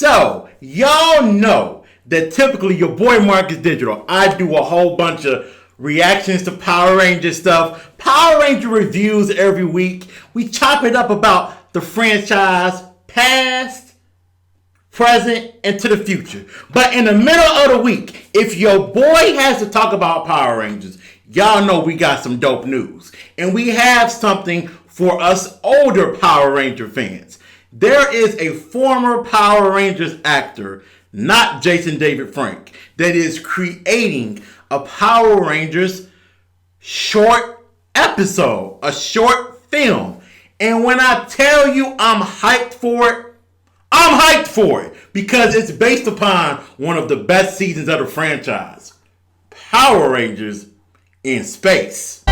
So, y'all know that typically your boy Marcus Digital, I do a whole bunch of reactions to Power Ranger stuff, Power Ranger reviews every week. We chop it up about the franchise, past, present, and to the future. But in the middle of the week, if your boy has to talk about Power Rangers, y'all know we got some dope news. And we have something for us older Power Ranger fans. There is a former Power Rangers actor, not Jason David Frank, that is creating a Power Rangers short episode, a short film. And when I tell you I'm hyped for it, I'm hyped for it because it's based upon one of the best seasons of the franchise, Power Rangers in Space.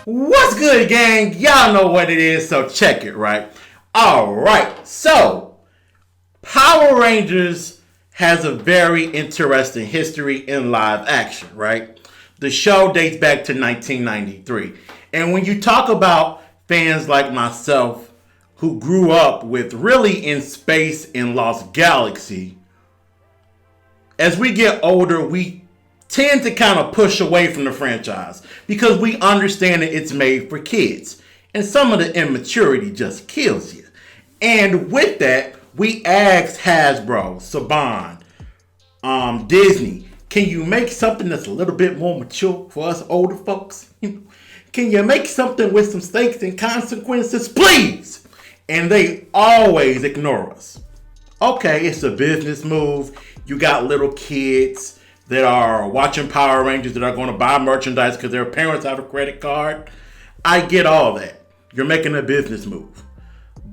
What's good, gang? Y'all know what it is, so check it, right? Alright, so Power Rangers has a very interesting history in live action, right? The show dates back to 1993. And when you talk about fans like myself who grew up with really in space in Lost Galaxy, as we get older, we tend to kind of push away from the franchise because we understand that it's made for kids. And some of the immaturity just kills you. And with that, we asked Hasbro, Saban, Disney, can you make something that's a little bit more mature for us older folks? Can you make something with some stakes and consequences, please? And they always ignore us. Okay, it's a business move. You got little kids that are watching Power Rangers that are going to buy merchandise because their parents have a credit card. I get all that. You're making a business move.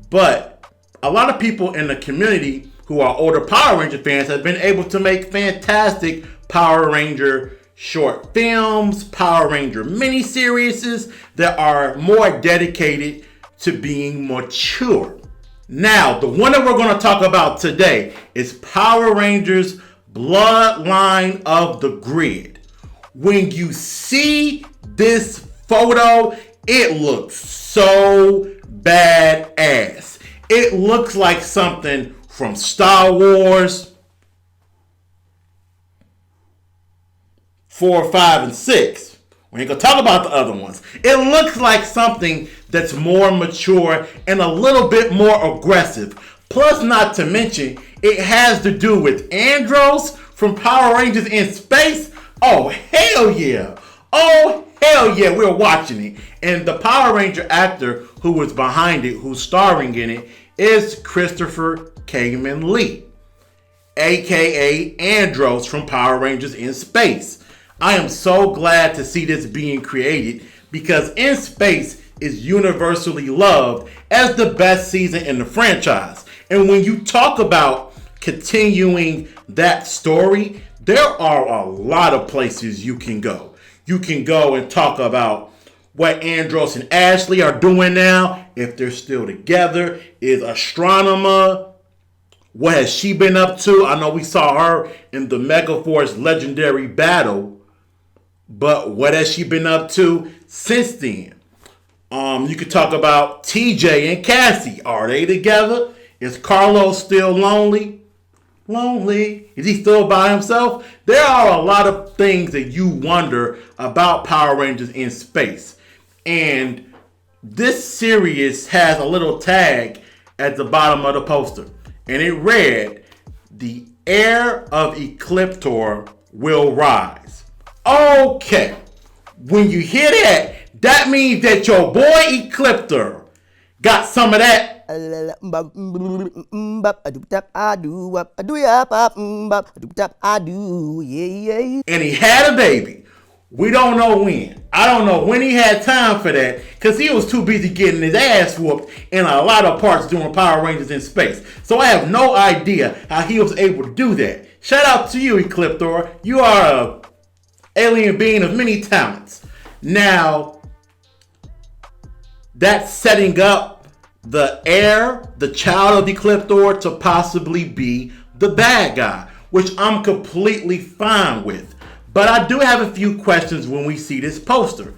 But a lot of people in the community who are older Power Ranger fans have been able to make fantastic Power Ranger short films, Power Ranger miniseries that are more dedicated to being mature. Now, the one that we're going to talk about today is Power Rangers Bloodline of the Grid. When you see this photo, it looks so badass. It looks like something from Star Wars 4, 5, and 6. We ain't gonna talk about the other ones. It looks like something that's more mature and a little bit more aggressive. Plus, not to mention, it has to do with Andros from Power Rangers in Space. Oh, hell yeah. Oh, hell yeah, we're watching it. And the Power Ranger actor who was behind it, who's starring in it, is Christopher Khayman Lee, a.k.a. Andros from Power Rangers in Space. I am so glad to see this being created because In Space is universally loved as the best season in the franchise. And when you talk about continuing that story, there are a lot of places you can go. You can go and talk about what Andros and Ashley are doing now, if they're still together. Is Astronomer, what has she been up to? I know we saw her in the Megaforce Legendary Battle, but what has she been up to since then? You could talk about TJ and Cassie. Are they together? Is Carlos still lonely? Is he still by himself? There are a lot of things that you wonder about Power Rangers in Space. And this series has a little tag at the bottom of the poster. And it read, "The heir of Ecliptor will rise." Okay. When you hear that, that means that your boy Ecliptor got some of that. And he had a baby. We don't know when. I don't know when he had time for that because he was too busy getting his ass whooped in a lot of parts doing Power Rangers in Space. So I have no idea how he was able to do that. Shout out to you, Ecliptor. You are a alien being of many talents. Now, that's setting up the heir, the child of Ecliptor, to possibly be the bad guy, which I'm completely fine with. But I do have a few questions when we see this poster.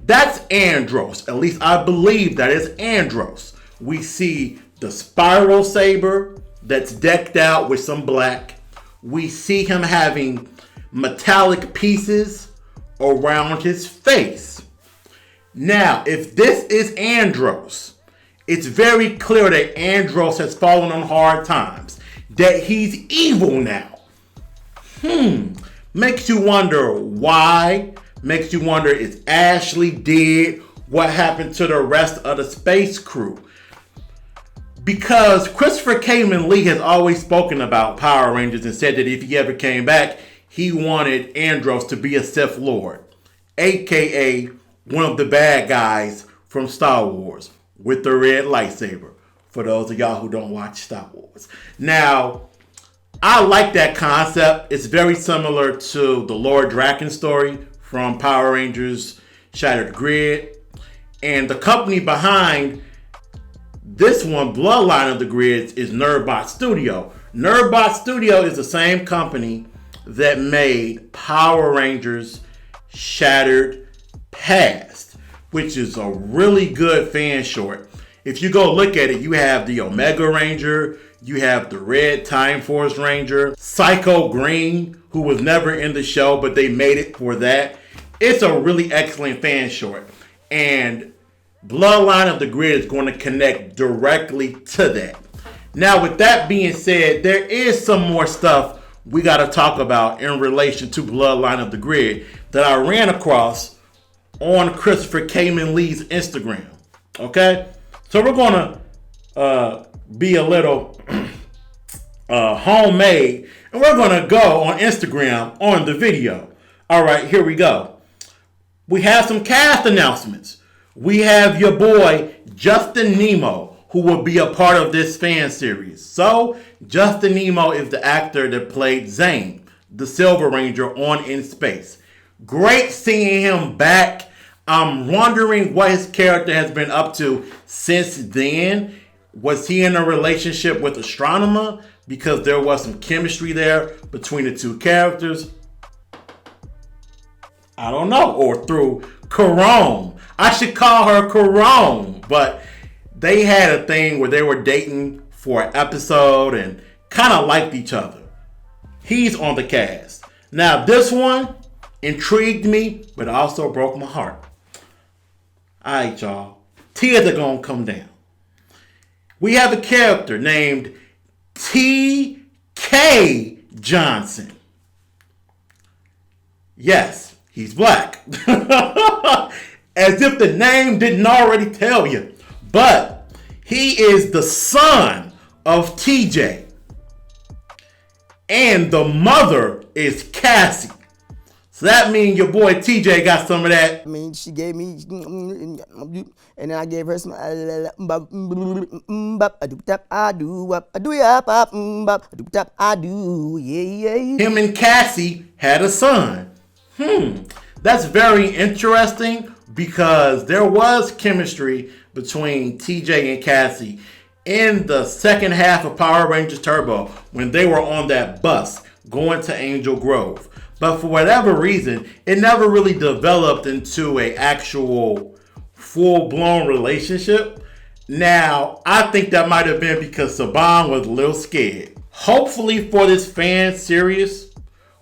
That's Andros. At least I believe that is Andros. We see the spiral saber that's decked out with some black. We see him having metallic pieces around his face. Now, if this is Andros, it's very clear that Andros has fallen on hard times, that he's evil now. Makes you wonder why. Makes you wonder, is Ashley dead? What happened to the rest of the space crew? Because Christopher Khayman Lee has always spoken about Power Rangers and said that if he ever came back, he wanted Andros to be a Sith Lord, aka one of the bad guys from Star Wars with the red lightsaber, for those of y'all who don't watch Star Wars. Now, I like that concept. It's very similar to the Lord Draken story from Power Rangers Shattered Grid. And the company behind this one, Bloodline of the Grids, is Nerdbot Studio. Nerdbot Studio is the same company that made Power Rangers Shattered Past, which is a really good fan short. If you go look at it, you have the Omega Ranger, you have the Red Time Force Ranger, Psycho Green, who was never in the show, but they made it for that. It's a really excellent fan short. And Bloodline of the Grid is going to connect directly to that. Now, with that being said, there is some more stuff we got to talk about in relation to Bloodline of the Grid that I ran across on Christopher Khayman Lee's Instagram. Okay? So we're going to be a little homemade, and we're going to go on Instagram on the video. All right, here we go. We have some cast announcements. We have your boy, Justin Nemo, who will be a part of this fan series. So, Justin Nemo is the actor that played Zane, the Silver Ranger on In Space. Great seeing him back. I'm wondering what his character has been up to since then. Was he in a relationship with Astronomer? Because there was some chemistry there between the two characters. I don't know. Or through Corone. I should call her Corone. But they had a thing where they were dating for an episode and kind of liked each other. He's on the cast. Now, this one intrigued me, but also broke my heart. Alright, y'all. Tears are gonna come down. We have a character named T.K. Johnson. Yes, he's black. As if the name didn't already tell you. But he is the son of TJ. And the mother is Cassie. So that means your boy TJ got some of that. I mean, she gave me, and then I gave her some. Him and Cassie had a son. That's very interesting because there was chemistry between TJ and Cassie in the second half of Power Rangers Turbo when they were on that bus going to Angel Grove. But for whatever reason, it never really developed into an actual full-blown relationship. Now, I think that might have been because Saban was a little scared. Hopefully for this fan series,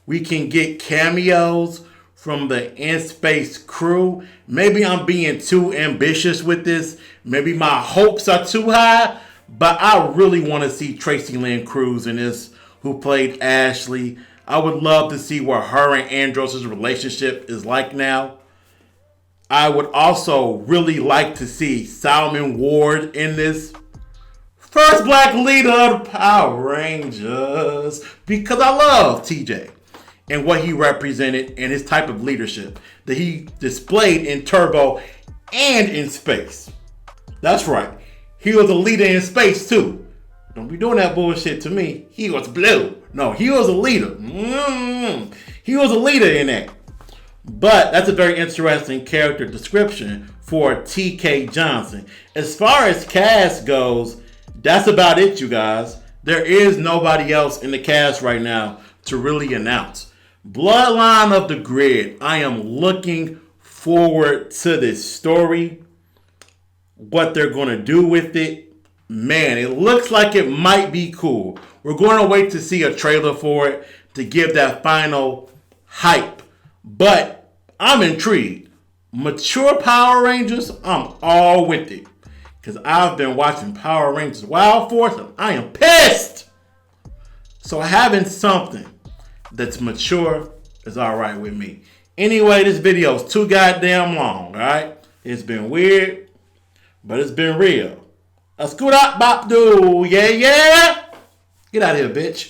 we can get cameos from the In Space crew. Maybe I'm being too ambitious with this. Maybe my hopes are too high. But I really want to see Tracy Lynn Cruz in this, who played Ashley. I would love to see what her and Andros' relationship is like now. I would also really like to see Salmon Ward in this. First black leader of the Power Rangers. Because I love TJ and what he represented and his type of leadership that he displayed in Turbo and In Space. That's right. He was a leader in space too. Don't be doing that bullshit to me. He was blue. No, he was a leader. He was a leader in that. But that's a very interesting character description for TK Johnson. As far as cast goes, that's about it, you guys. There is nobody else in the cast right now to really announce. Bloodline of the Grid. I am looking forward to this story. What they're going to do with it. man, it looks like it might be cool. We're going to wait to see a trailer for it to give that final hype. But I'm intrigued. Mature Power Rangers, I'm all with it. Because I've been watching Power Rangers Wild Force and I am pissed. So having something that's mature is alright with me. Anyway, this video is too goddamn long, alright? It's been weird, but it's been real. A scoot up, bop do, yeah, yeah. Get out of here, bitch.